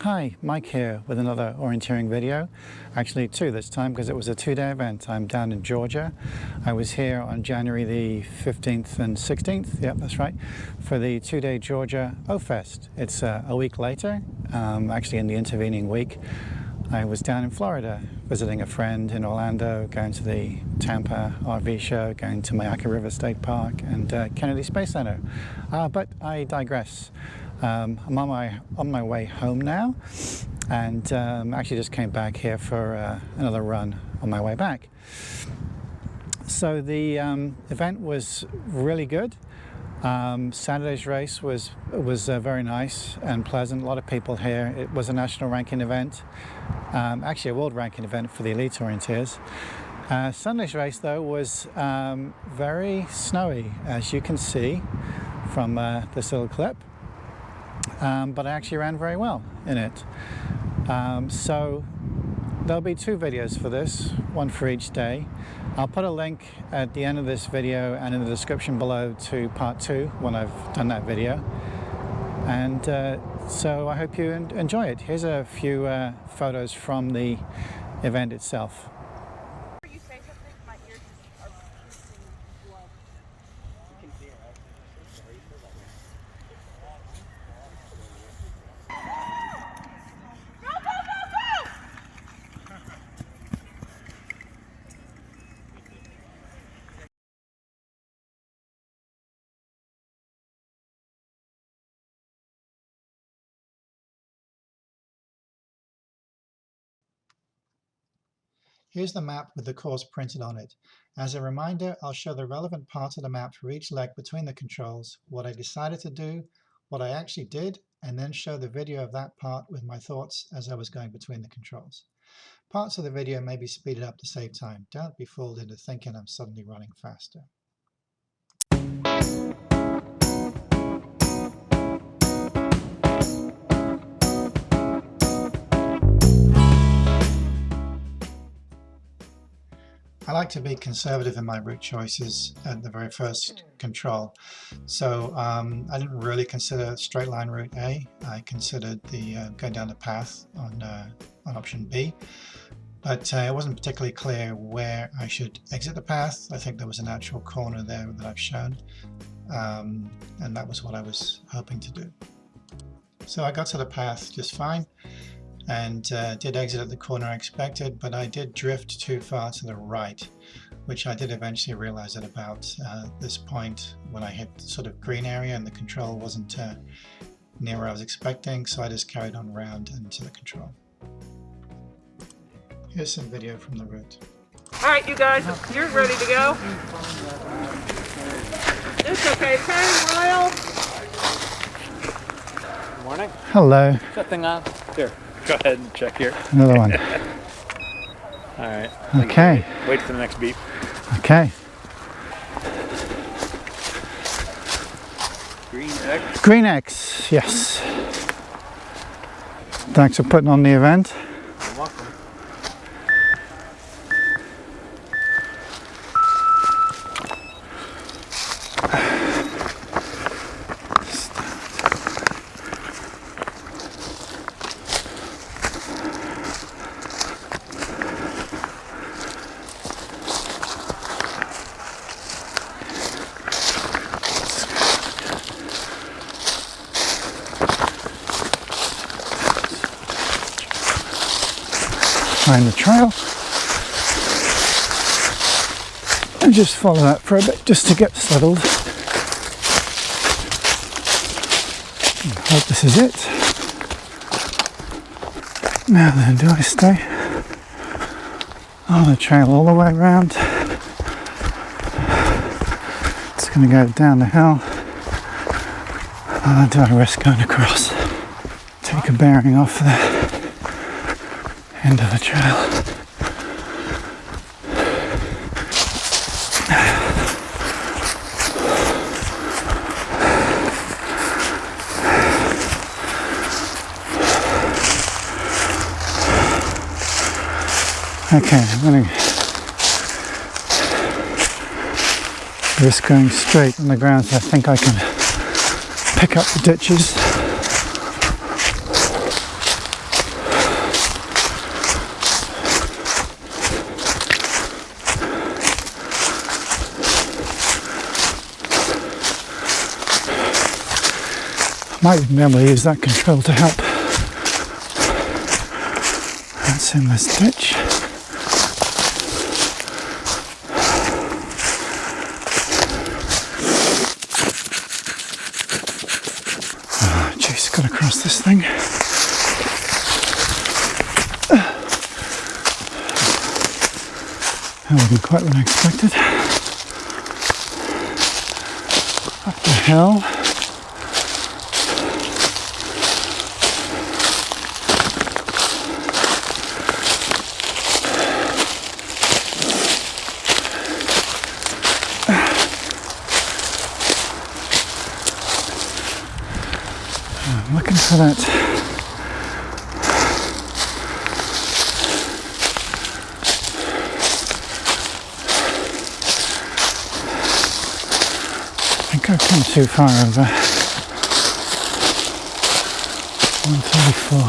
Hi, Mike here with another orienteering video. Actually two this time because it was a two-day event. I'm down in Georgia. I was here on January the 15th and 16th, yep that's right, for the two-day Georgia O-Fest. It's a week later, actually in the intervening week. I was down in Florida visiting a friend in Orlando, going to the Tampa RV show, going to Mayaca River State Park and Kennedy Space Center. But I digress. I'm on my way home now, and actually just came back here for another run on my way back. So the event was really good. Saturday's race was very nice and pleasant. A lot of people here. It was a national ranking event, actually a world ranking event for the elite orienteers. Sunday's race though was very snowy, as you can see from this little clip. But I actually ran very well in it. So there'll be two videos for this, one for each day. I'll put a link at the end of this video and in the description below to part 2 when I've done that video. And so I hope you enjoy it. Here's a few photos from the event itself. You say something, my ears are piercing blood. You can see it, right? Here's the map with the course printed on it. As a reminder, I'll show the relevant part of the map for each leg between the controls, what I decided to do, what I actually did, and then show the video of that part with my thoughts as I was going between the controls. Parts of the video may be speeded up to save time. Don't be fooled into thinking I'm suddenly running faster. I like to be conservative in my route choices at the very first control. So I didn't really consider straight line route A. I considered the going down the path on option B. But it wasn't particularly clear where I should exit the path. I think there was a natural corner there that I've shown. And that was what I was hoping to do. So I got to the path just fine. And did exit at the corner I expected, but I did drift too far to the right, which I did eventually realize at about this point when I hit sort of green area and the control wasn't near where I was expecting, so I just carried on around into the control. Here's some video from the route. Alright you guys, you're ready to go. It's okay, turn Lyle. Good morning. Hello. Is that thing on? Here. Go ahead and check here. Another one. All right. Okay. Wait for the next beep. Okay. Green X. Green X, yes. Thanks for putting on the event. You're welcome. Find the trail and just follow that for a bit just to get settled. I hope this is it. Now then, do I stay on the trail all the way around? It's going to go down the hill. Do I risk going across? Take a bearing off the end of the trail. Okay, I'm going to risk going straight on the ground, so I think I can pick up the ditches. Might be able to use that control to help. That's in this ditch. Oh, jeez, got to cross this thing. That wasn't quite what I expected. Up the hill. I'm looking for that. I think I've come too far over 134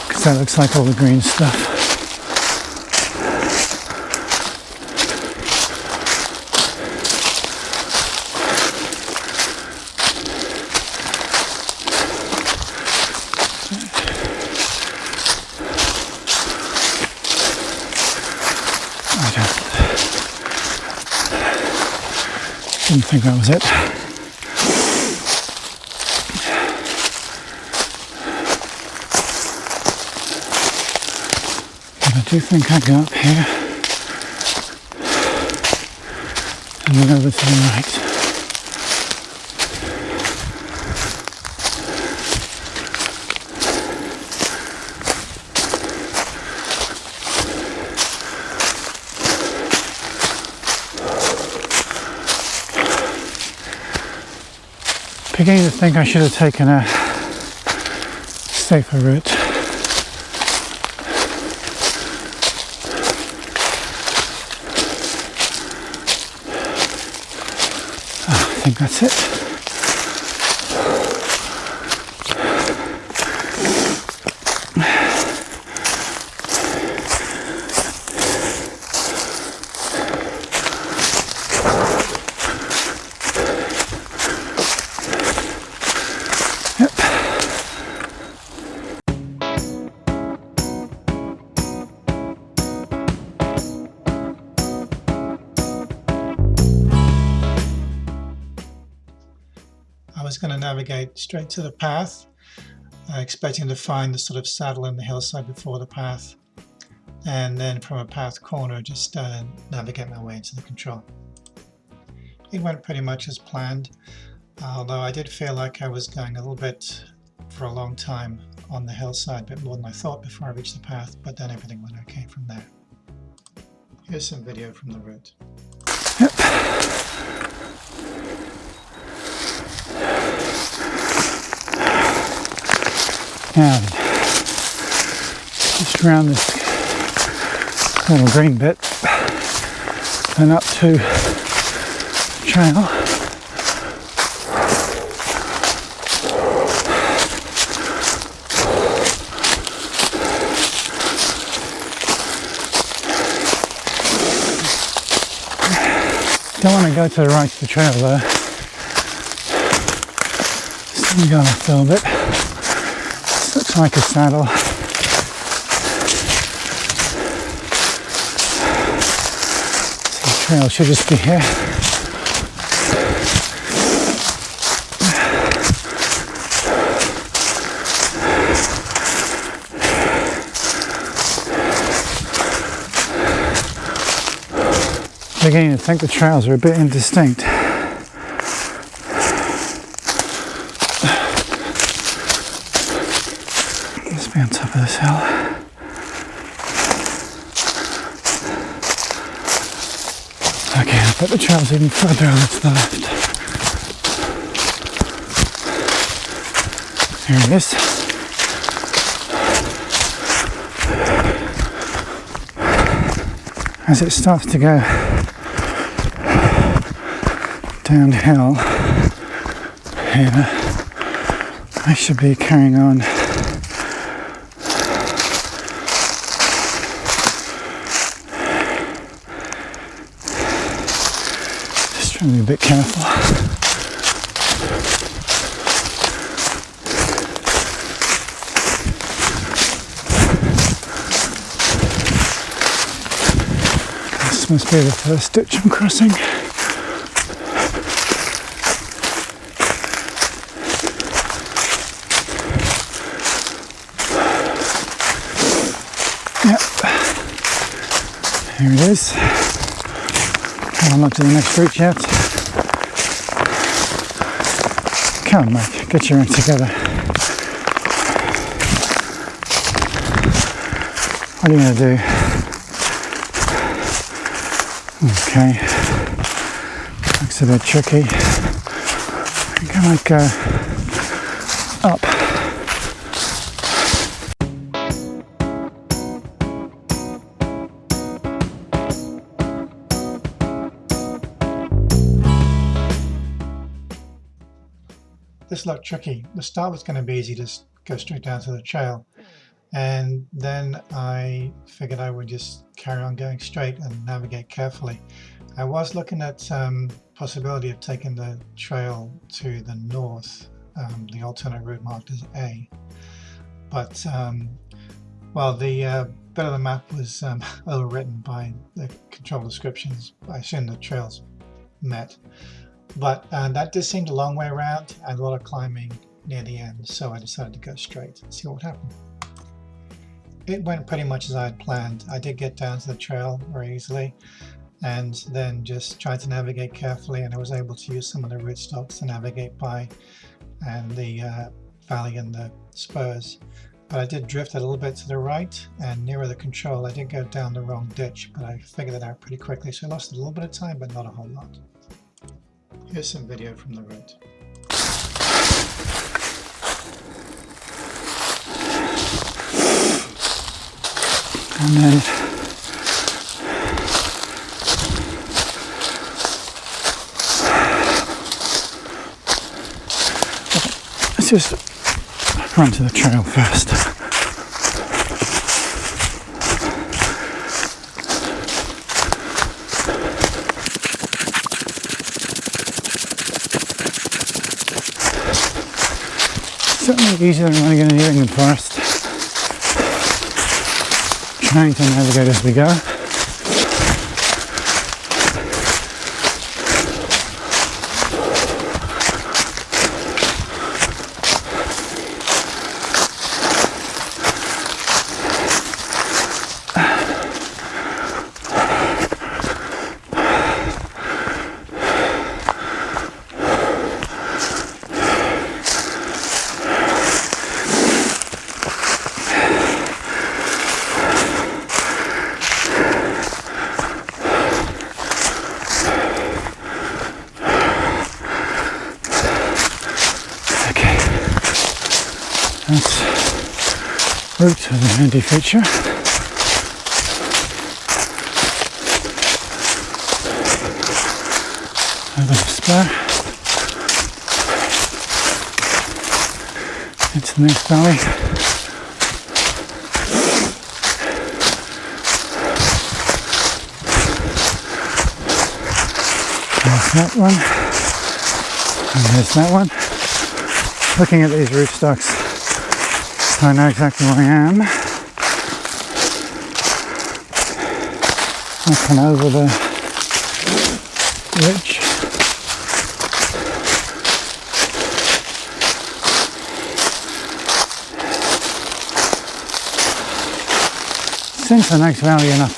because that looks like all the green stuff. Didn't think that was it. But I do think I go up here and then over to the right. Beginning to think I should have taken a safer route. I think that's it. I was going to navigate straight to the path, expecting to find the sort of saddle in the hillside before the path, and then from a path corner just navigate my way into the control. It went pretty much as planned, although I did feel like I was going a little bit for a long time on the hillside, a bit more than I thought before I reached the path, but then everything went okay from there. Here's some video from the route. Yep. Now, just around this little green bit and up to the trail. Don't want to go to the right of the trail though. So we go left a little bit. This looks like a saddle. So the trail should just be here. Beginning to think the trails are a bit indistinct. Let's be on top of this hill. Okay, I bet the trail's even further over to the left. Here it is. As it starts to go downhill here, I should be carrying on just trying to be a bit careful. This must be the first ditch I'm crossing. Yep. Here it is. I'm not to the next route yet. Come on, Mike, get your act together. What are you going to do? Okay. Looks a bit tricky. I think I might go up. This looked tricky. The start was going to be easy, just go straight down to the trail. And then I figured I would just carry on going straight and navigate carefully. I was looking at possibility of taking the trail to the north, the alternate route marked as A. But, well, the bit of the map was overwritten by the control descriptions. I assume the trails met. But that just seemed a long way around and a lot of climbing near the end, so I decided to go straight and see what happened. It went pretty much as I had planned. I did get down to the trail very easily and then just tried to navigate carefully, and I was able to use some of the rootstocks to navigate by and the valley and the spurs. But I did drift a little bit to the right, and nearer the control I did go down the wrong ditch, but I figured it out pretty quickly, so I lost a little bit of time but not a whole lot. Here's some video from the route. And then let's just run to the trail first. Certainly easier than running in the England forest. Trying to navigate as we go. That's route as a handy feature. Another spur. Into the next valley. There's that one. And there's that one. Looking at these rootstocks, I know exactly where I am. I come over the ridge. Since the next valley and up it.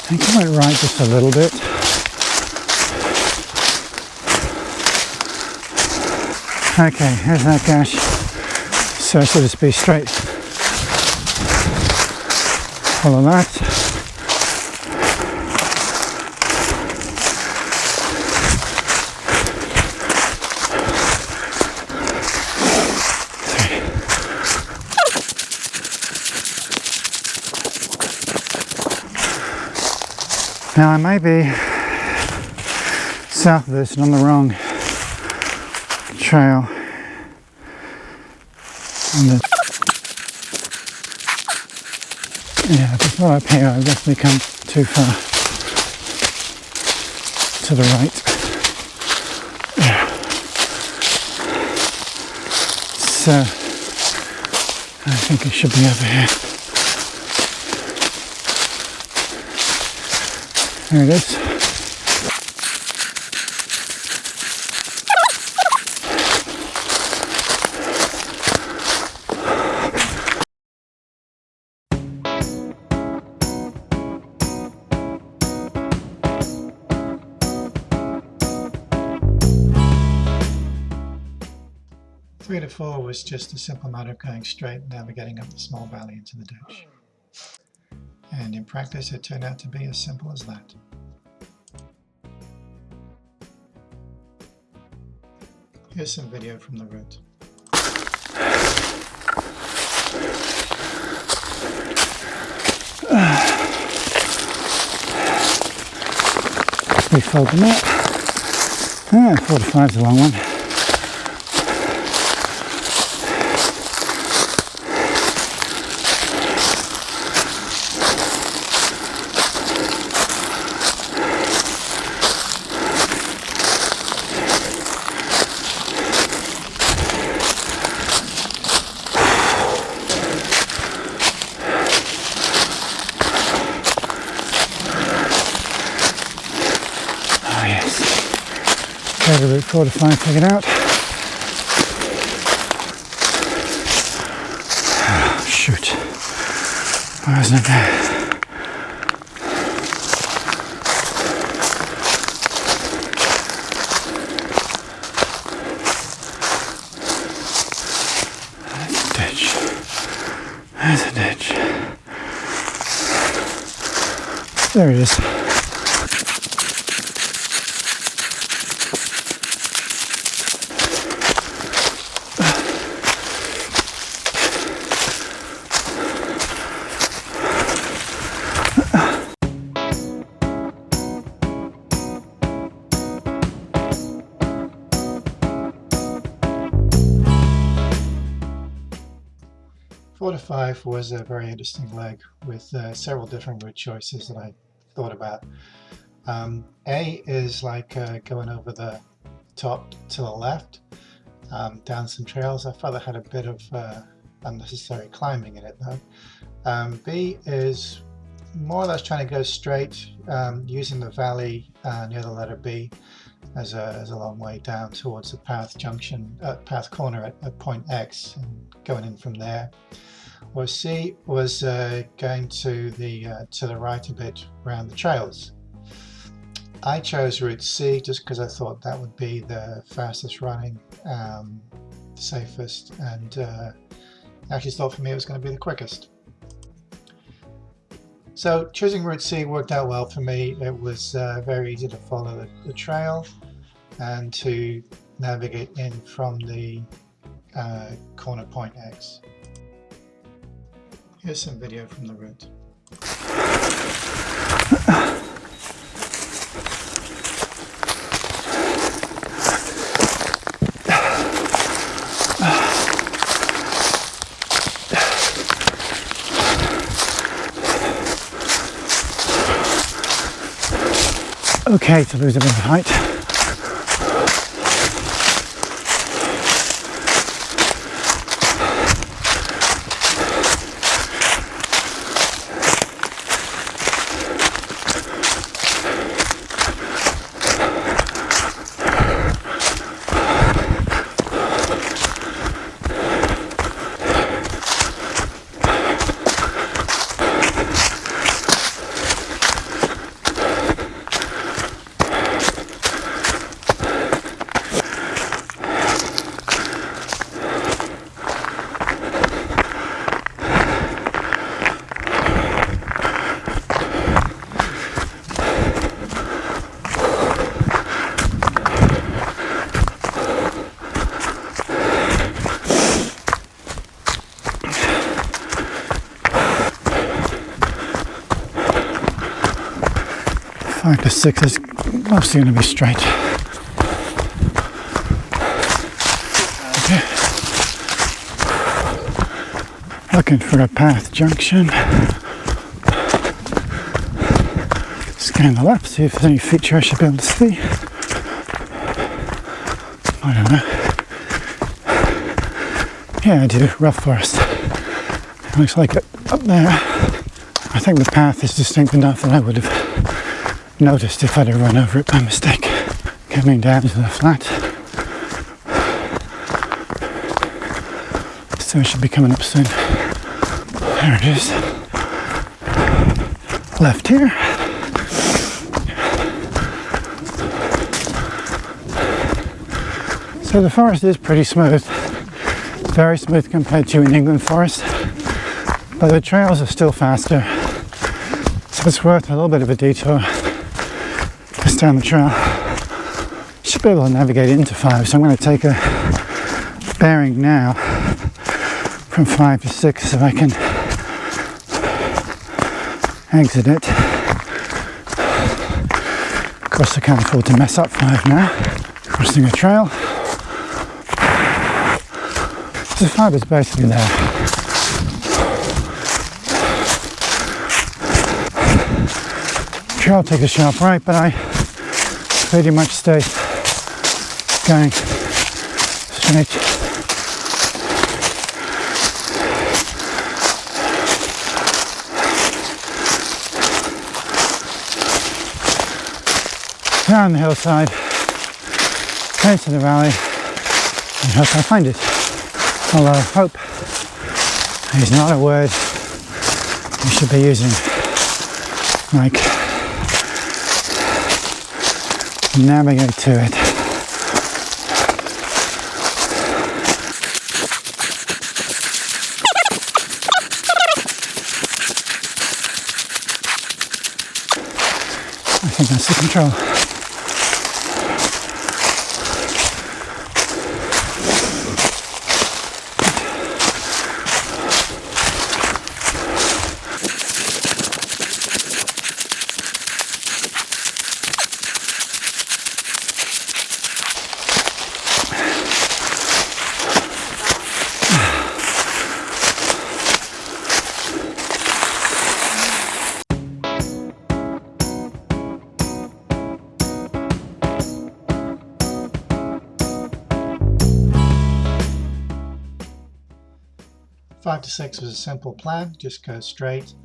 I think I might right just a little bit. Okay, here's that gash, so I should just be straight. Follow that. Now I may be south of this and on the wrong trail. Yeah, if it's not up here, I've definitely come too far to the right. So I think it should be over here. There it is. Three to four was just a simple matter of going straight and navigating up the small valley into the ditch. And in practice it turned out to be as simple as that. Here's some video from the route. We fold them out. 4 to 5 is a long one. The route 4 to 5 figured out. Oh, shoot. Why isn't it there? That's a ditch. That's a ditch. There it is. Four to 5 was a very interesting leg with several different route choices that I thought about. A is like going over the top to the left, down some trails. I felt it had a bit of unnecessary climbing in it though. B is more or less trying to go straight, using the valley near the letter B as a long way down towards the path junction, path corner at point X, and going in from there. Or C was going to the right a bit around the trails. I chose route C just because I thought that would be the fastest running, safest, and actually thought for me it was going to be the quickest. So choosing route C worked out well for me. It was very easy to follow the trail and to navigate in from the corner point X. Here's some video from the route. Okay, to lose a bit of height. Five to 6 is mostly going to be straight. Okay. Looking for a path junction. Scan the left, see if there's any feature I should be able to see. I don't know. Yeah, I do. Rough forest. Looks like it up there. I think the path is distinct enough that I would have noticed if I'd have run over it by mistake. Coming down to the flat. So it should be coming up soon. There it is. Left here. So the forest is pretty smooth. Very smooth compared to an England forest. But the trails are still faster. So it's worth a little bit of a detour just down the trail. Should be able to navigate into 5, so I'm going to take a bearing now from 5 to 6 so I can exit it. Of course I can't afford to mess up 5 now. Crossing a trail. So 5 is basically there. Trail takes a sharp right, but I pretty much stay going straight. Down the hillside, straight to the valley, and hope I find it. Although hope is not a word you should be using like navigate to it. I think that's the control. Five to 6 was a simple plan, just go straight.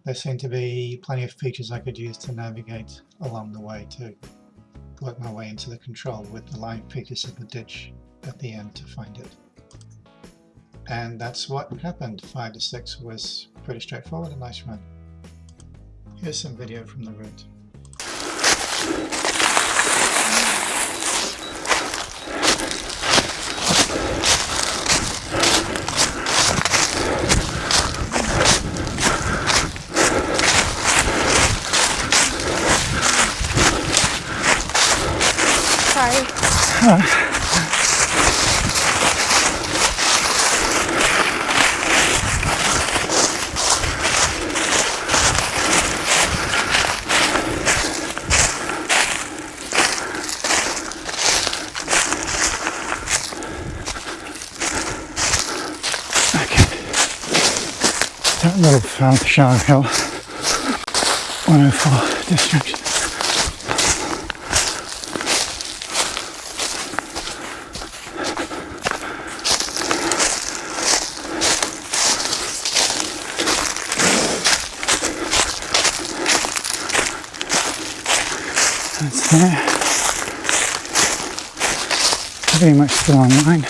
There seemed to be plenty of features I could use to navigate along the way to work my way into the control with the line features of the ditch at the end to find it. And that's what happened. 5 to 6 was pretty straightforward, a nice run. Here's some video from the route. That little shallow hill, 104 district. That's there. Pretty much still online.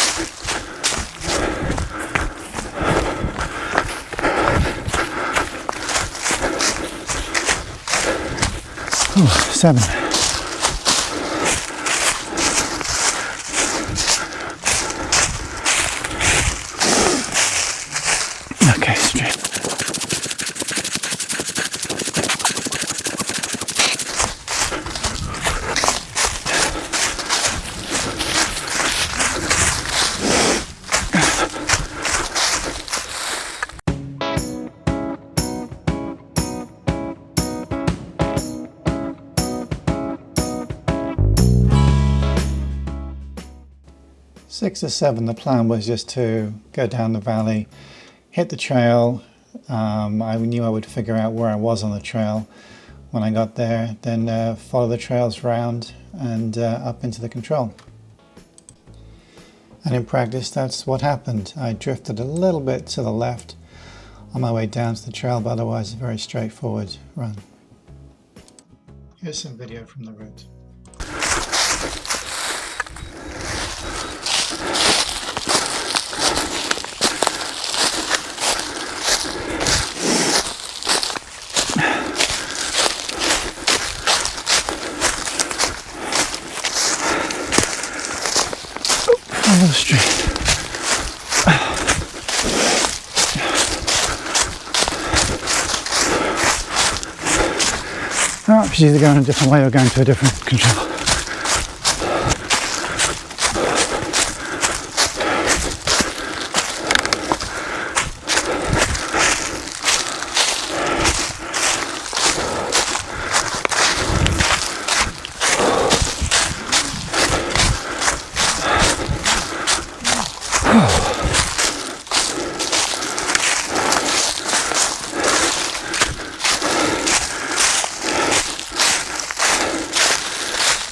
Oh, 7. Okay, straight. Six or 7, the plan was just to go down the valley, hit the trail. I knew I would figure out where I was on the trail when I got there, then follow the trails round and up into the control. And in practice, that's what happened. I drifted a little bit to the left on my way down to the trail, but otherwise a very straightforward run. Here's some video from the route. Follow the street. Oh, she's either going a different way or going to a different control.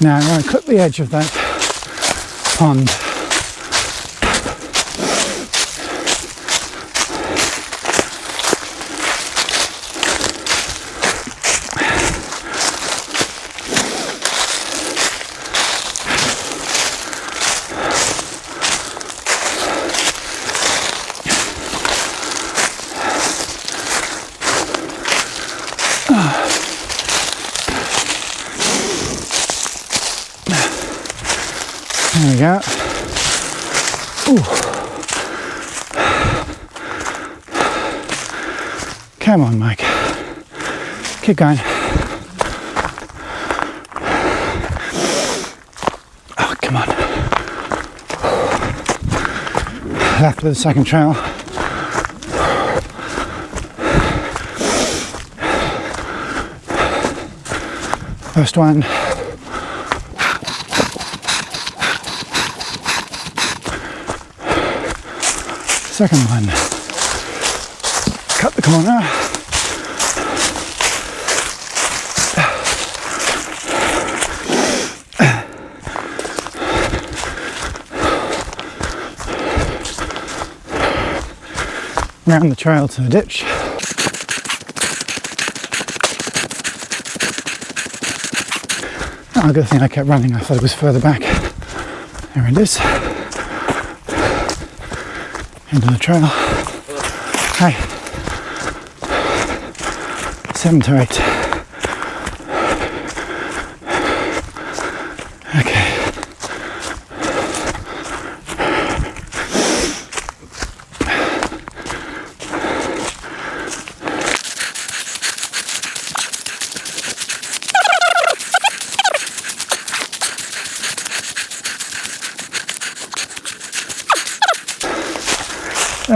Now I'm going to clip the edge of that pond. There we go. Ooh. Come on, Mike. Keep going. Oh, come on. Left of the second trail. First one. Second one. Cut the corner. Round the trail to the ditch. Oh, good thing I kept running. I thought it was further back. There it is. Into the trail. Hi. 7 to 8. Okay.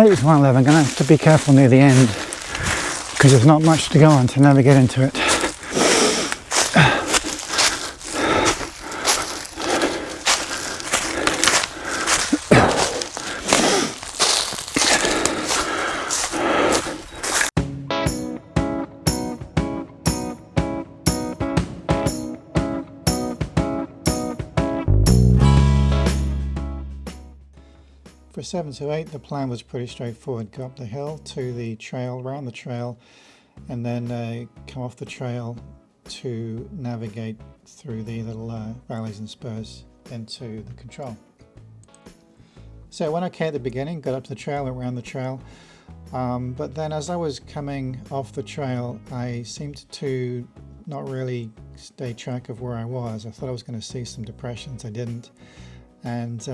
It's 1:11. I'm going to have to be careful near the end because there's not much to go on to navigate into it. For 7 to 8, the plan was pretty straightforward. Go up the hill to the trail, round the trail, and then come off the trail to navigate through the little valleys and spurs into the control. So I went okay at the beginning, got up to the trail, went around the trail, but then as I was coming off the trail, I seemed to not really stay track of where I was. I thought I was going to see some depressions, I didn't. And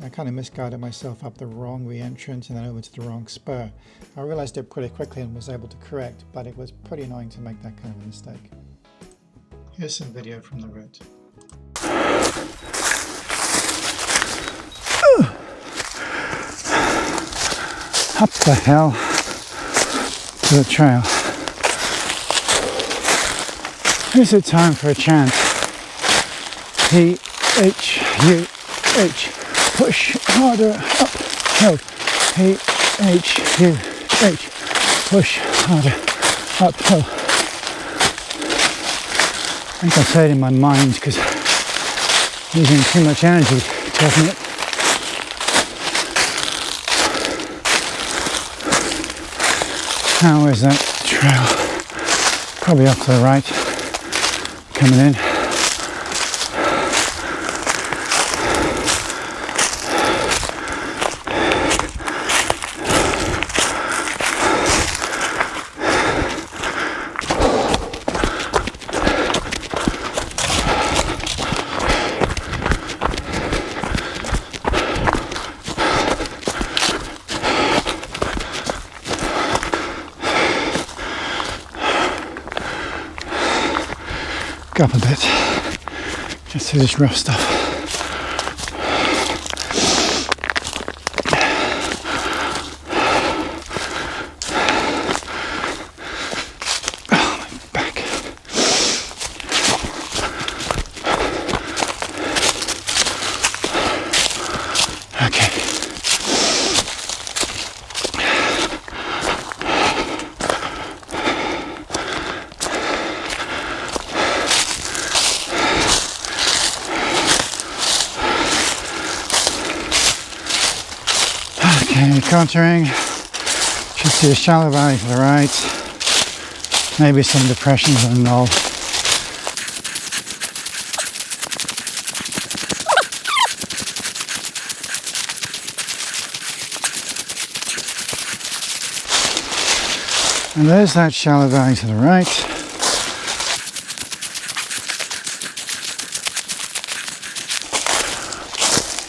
I kind of misguided myself up the wrong re-entrance and then over to the wrong spur. I realized it pretty quickly and was able to correct, but it was pretty annoying to make that kind of a mistake. Here's some video from the route. Up the hill to the trail. Is it time for a chant? P-H-U H, push harder uphill. P-H-U-H, push harder uphill. I think I say it in my mind because I'm using too much energy talking it. Now where's that trail? Probably off to the right, coming in. Up a bit, get through this rough stuff. Oh, my back. Okay. Okay, contouring. Should see a shallow valley to the right. Maybe some depressions on the knoll. And there's that shallow valley to the right.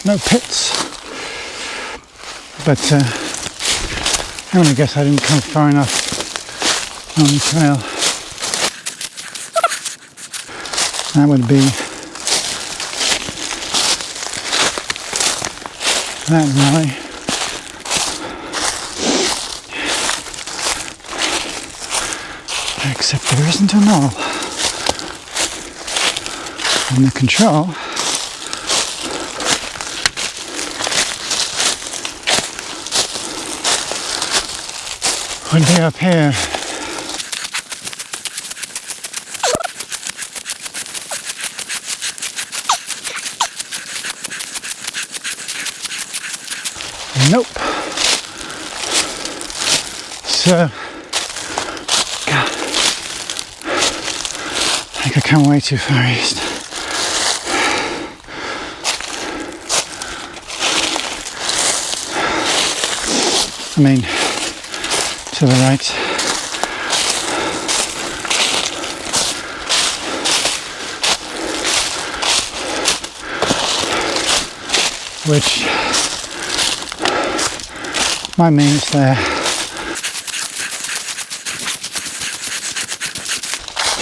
No pits. But I'm going to guess I didn't come far enough on the trail. That would be that valley. Except there isn't a knoll. And the control would be up here. Nope. So, God, I think I come way too far east. I mean, to the right. Which might mean it's there.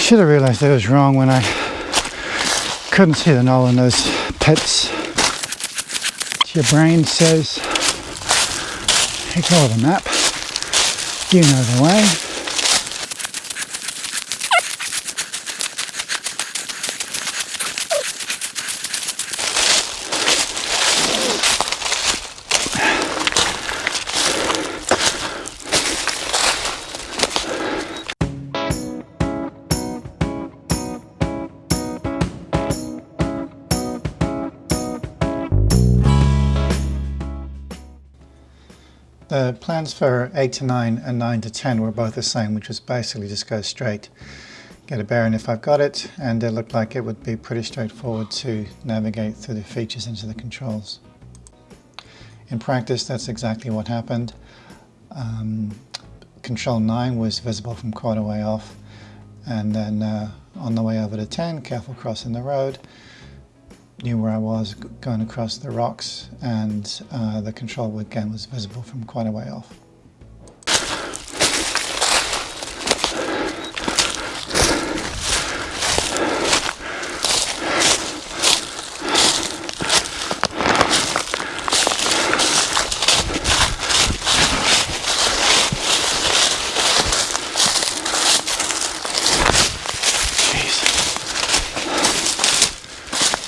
Should have realised I was wrong when I couldn't see the knoll in those pits. Your brain says, ignore the map. You know the way. The plans for 8 to 9 and 9 to 10 were both the same, which was basically just go straight, get a bearing if I've got it, and it looked like it would be pretty straightforward to navigate through the features into the controls. In practice, that's exactly what happened. Control 9 was visible from quite a way off, and then on the way over to 10, careful crossing the road, knew where I was going across the rocks, and the control again was visible from quite a way off.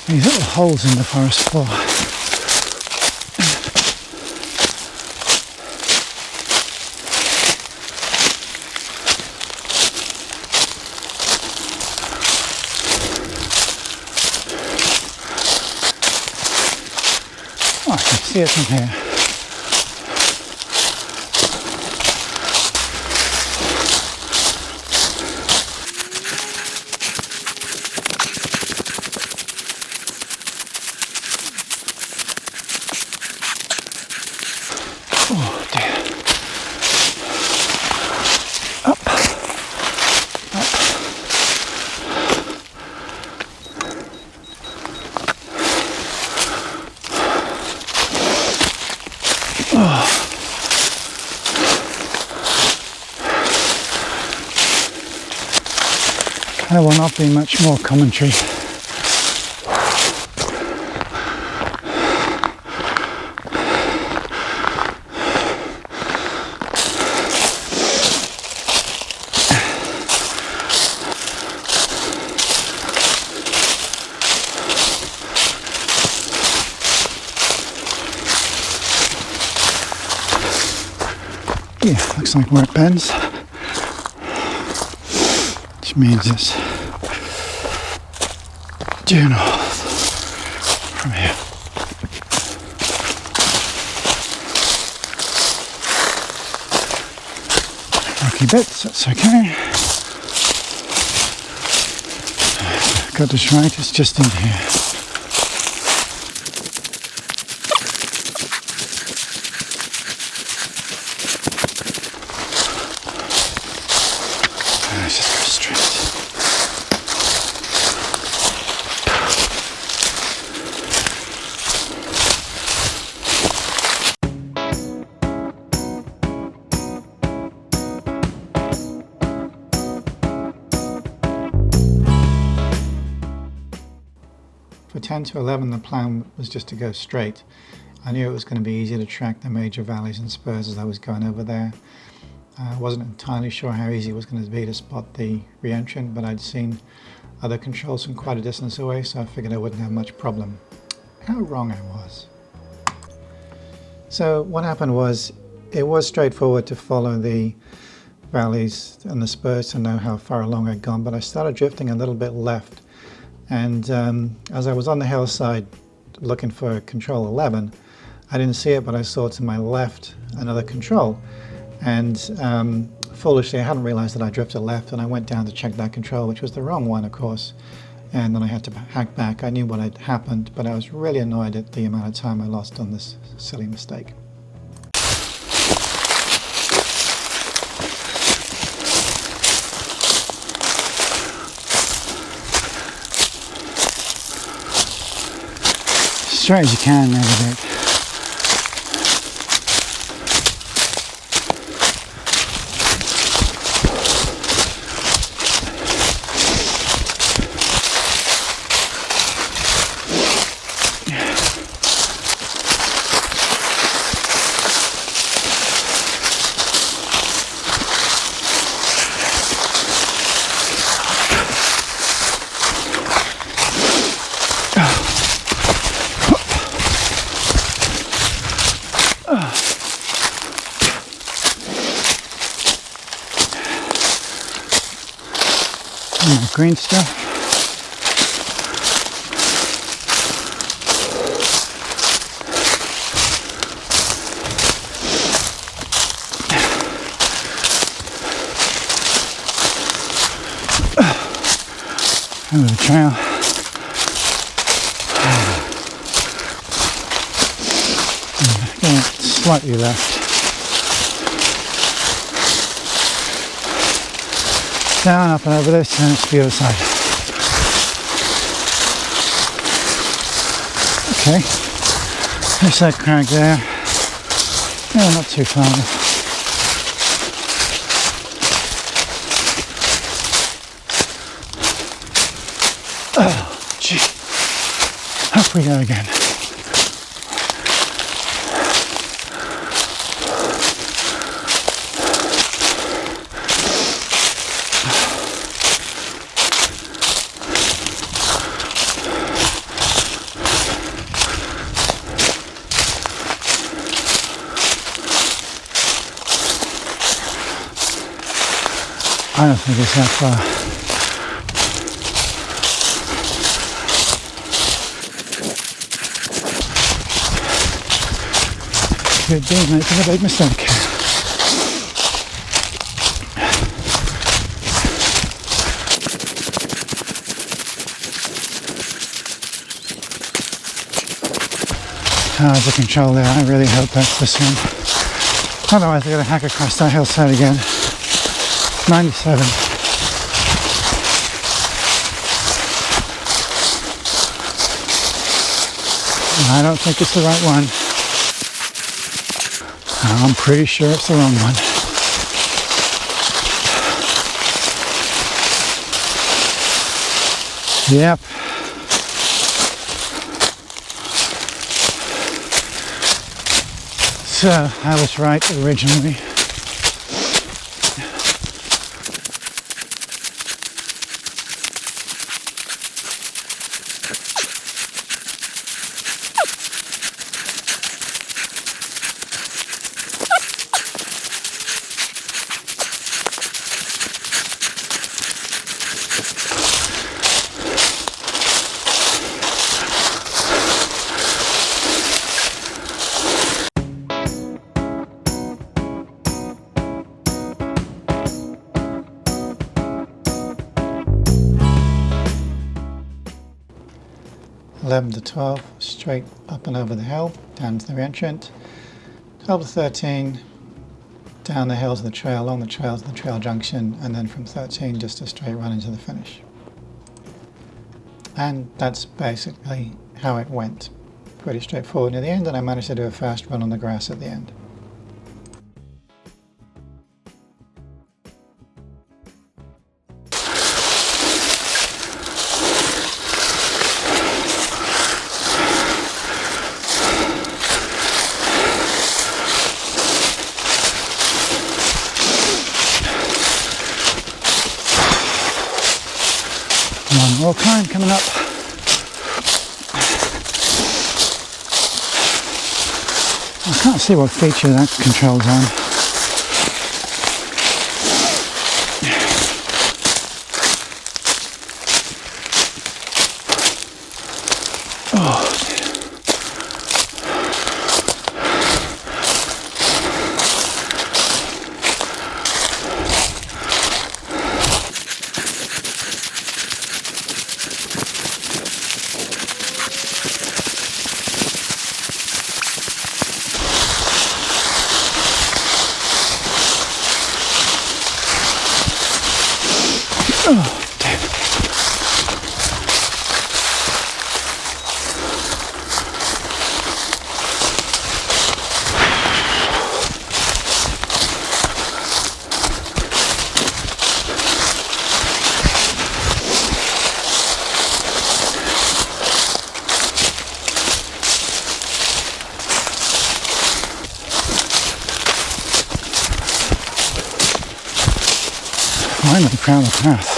These little holes in the forest floor. Oh, I can see it from here. There will not be much more commentary. Yeah, looks like where it bends, which means it's due north from here. Rocky bits, that's okay. Got this right, it's just in here. Let's just go straight. For 10 to 11 the plan was just to go straight. I knew it was going to be easy to track the major valleys and spurs as I was going over there. I wasn't entirely sure how easy it was going to be to spot the re-entrant, but I'd seen other controls from quite a distance away, so I figured I wouldn't have much problem. How wrong I was. So what happened was, it was straightforward to follow the valleys and the spurs to know how far along I'd gone, but I started drifting a little bit left, and as I was on the hillside looking for control 11, I didn't see it, but I saw to my left another control. And foolishly, I hadn't realized that I drifted left, and I went down to check that control, which was the wrong one, of course. And then I had to hack back. I knew what had happened, but I was really annoyed at the amount of time I lost on this silly mistake. Straight as you can, navigate. Green stuff. Over the trail. Going slightly left. Down, up and over this, and it's the other side. Okay, there's that crag there. Yeah, not too far. Oh, gee. Up we go again. I don't think it's that far. Good day, making a big mistake. There's a control there. I really hope that's this one. Otherwise, I'm going to hack across that hillside again. 97. I don't think it's the right one. I'm pretty sure it's the wrong one. Yep. So I was right originally. (11 to 12) straight up and over the hill down to the entrance. 12 to 13 down the hill to the trail, along the trail to the trail junction, and then from 13 just a straight run into the finish. And that's basically how it went. Pretty straightforward near the end, and I managed to do a fast run on the grass at the end. One more climb coming up. I can't see what feature that controls on. Oh. Oh, damn. Finally found the path.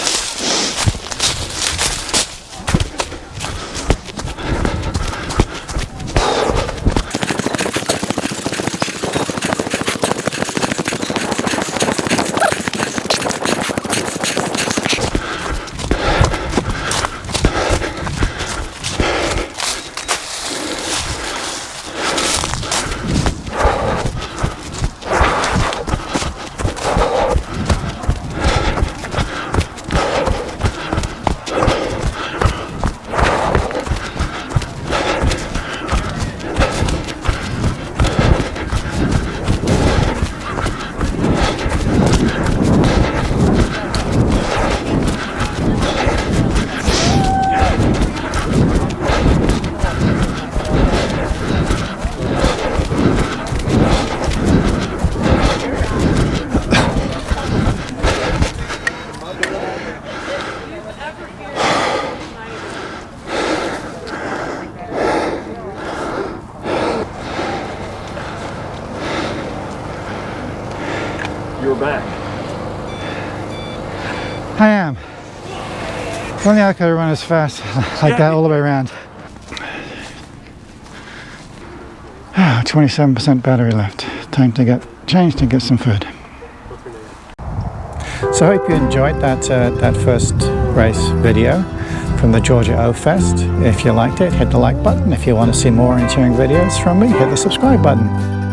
You're back. I am. If only I could run as fast like that all the way around. 27% battery left. Time to get changed and get some food. So I hope you enjoyed that first race video from the Georgia O Fest. If you liked it, hit the like button. If you want to see more orienteering videos from me, hit the subscribe button.